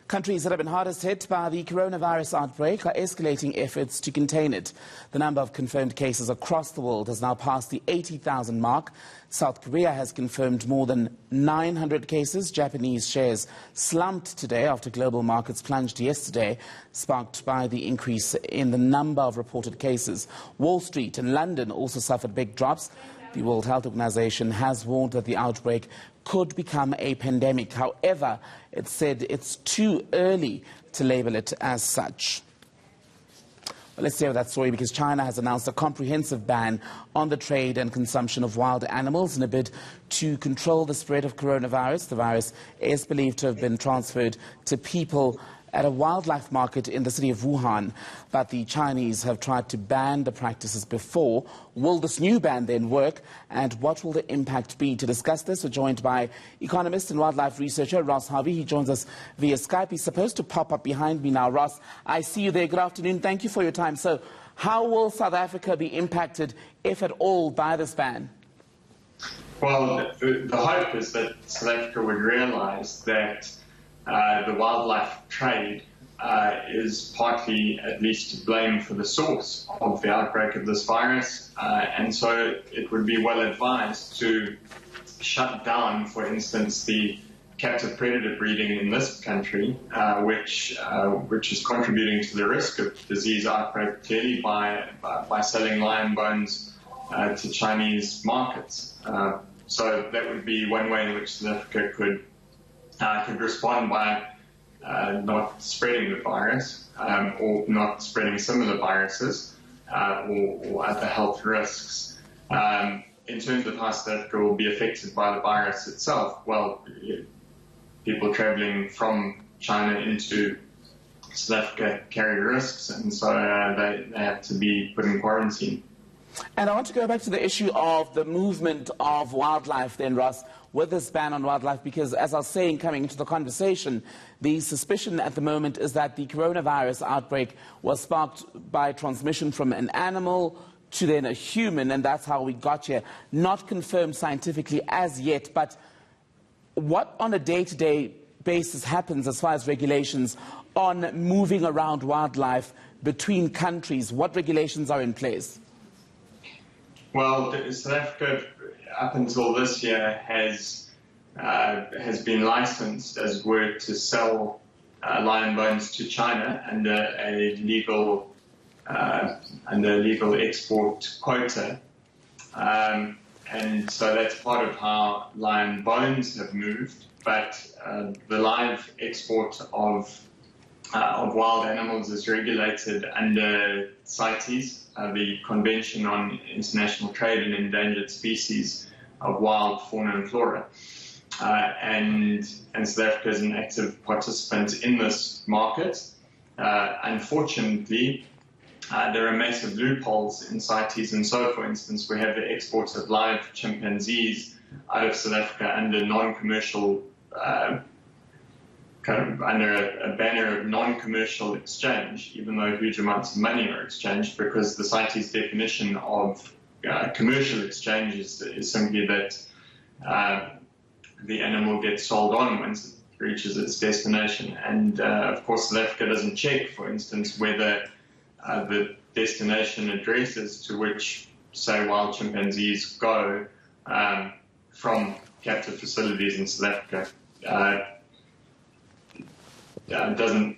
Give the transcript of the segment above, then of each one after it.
Countries that have been hardest hit by the coronavirus outbreak are escalating efforts to contain it. The number of confirmed cases across the world has now passed the 80,000 mark. South Korea has confirmed more than 900 cases. Japanese shares slumped today after global markets plunged yesterday, sparked by the increase in the number of reported cases. Wall Street and London also suffered big drops. The World Health Organization has warned that the outbreak could become a pandemic. However, it said it's too early to label it as such. Well, let's stay with that story because China has announced a comprehensive ban on the trade and consumption of wild animals in a bid to control the spread of coronavirus. The virus is believed to have been transferred to people at a wildlife market in the city of Wuhan, but the Chinese have tried to ban the practices before. Will this new ban then work, and what will the impact be? To discuss this, we're joined by economist and wildlife researcher Ross Harvey. He joins us via Skype. He's supposed to pop up behind me now. Ross, I see you there. Good afternoon. Thank you for your time. So how will South Africa be impacted, if at all, by this ban? Well, the hope is that South Africa would realise that the wildlife trade is partly, at least, to blame for the source of the outbreak of this virus, and so it would be well advised to shut down, for instance, the captive predator breeding in this country, which is contributing to the risk of disease outbreak clearly by selling lion bones to Chinese markets. So that would be one way in which South Africa could respond by not spreading the virus or not spreading similar viruses or other health risks. In terms of how South Africa will be affected by the virus itself, well, people travelling from China into South Africa carry risks, and so they have to be put in quarantine. And I want to go back to the issue of the movement of wildlife then, Ross, with this ban on wildlife, because as I was saying coming into the conversation, the suspicion at the moment is that the coronavirus outbreak was sparked by transmission from an animal to then a human, and that's how we got here. Not confirmed scientifically as yet, but what on a day-to-day basis happens as far as regulations on moving around wildlife between countries? What regulations are in place? Well, South Africa, up until this year, has been licensed, as it were, to sell lion bones to China under a legal export quota, and so that's part of how lion bones have moved. But the live export of wild animals is regulated under CITES, the Convention on International Trade in Endangered Species of Wild Fauna and Flora. And South Africa is an active participant in this market. Unfortunately, there are massive loopholes in CITES, and so, for instance, we have the export of live chimpanzees out of South Africa under non-commercial under a banner of non-commercial exchange, even though huge amounts of money are exchanged, because the CITES definition of commercial exchange is simply that the animal gets sold on once it reaches its destination. And of course, South Africa doesn't check, for instance, whether the destination addresses to which, say, wild chimpanzees go from captive facilities in South Africa doesn't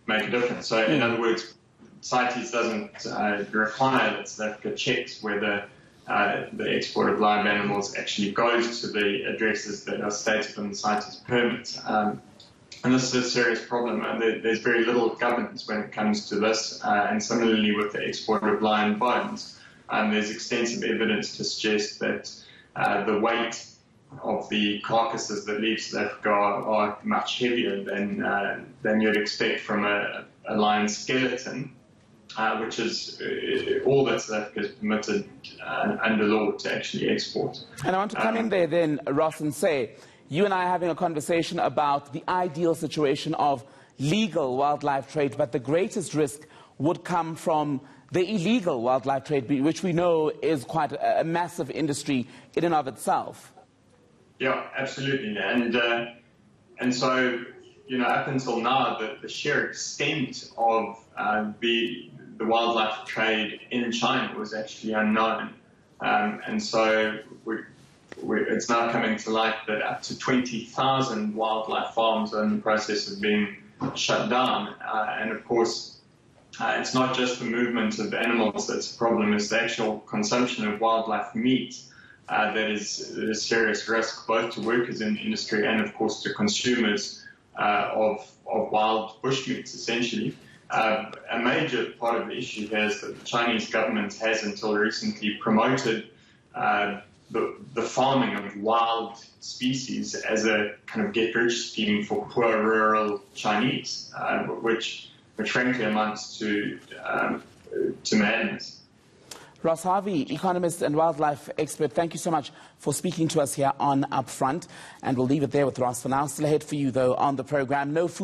make a difference. So, in other words, CITES doesn't require that South Africa checks whether the export of live animals actually goes to the addresses that are stated on the CITES permit. And this is a serious problem. There's very little governance when it comes to this, and similarly with the export of lion bones. There's extensive evidence to suggest that the weight of the carcasses that leave South Africa are much heavier than you'd expect from a lion skeleton, which is all that South Africa is permitted under law to actually export. And I want to come in there then, Ross, and say, you and I are having a conversation about the ideal situation of legal wildlife trade, but the greatest risk would come from the illegal wildlife trade, which we know is quite a massive industry in and of itself. Yeah, absolutely. And so up until now, the sheer extent of the wildlife trade in China was actually unknown. And so it's now coming to light that up to 20,000 wildlife farms are in the process of being shut down. And of course, it's not just the movement of animals that's a problem, it's the actual consumption of wildlife meat that is a serious risk both to workers in the industry and, of course, to consumers of wild bushmeats, essentially. A major part of the issue here is that the Chinese government has until recently promoted the farming of wild species as a kind of get-rich scheme for poor rural Chinese, which frankly amounts to madness. Ross Harvey, economist and wildlife expert, thank you so much for speaking to us here on Upfront. And we'll leave it there with Ross for now. Still ahead for you, though, on the program. No food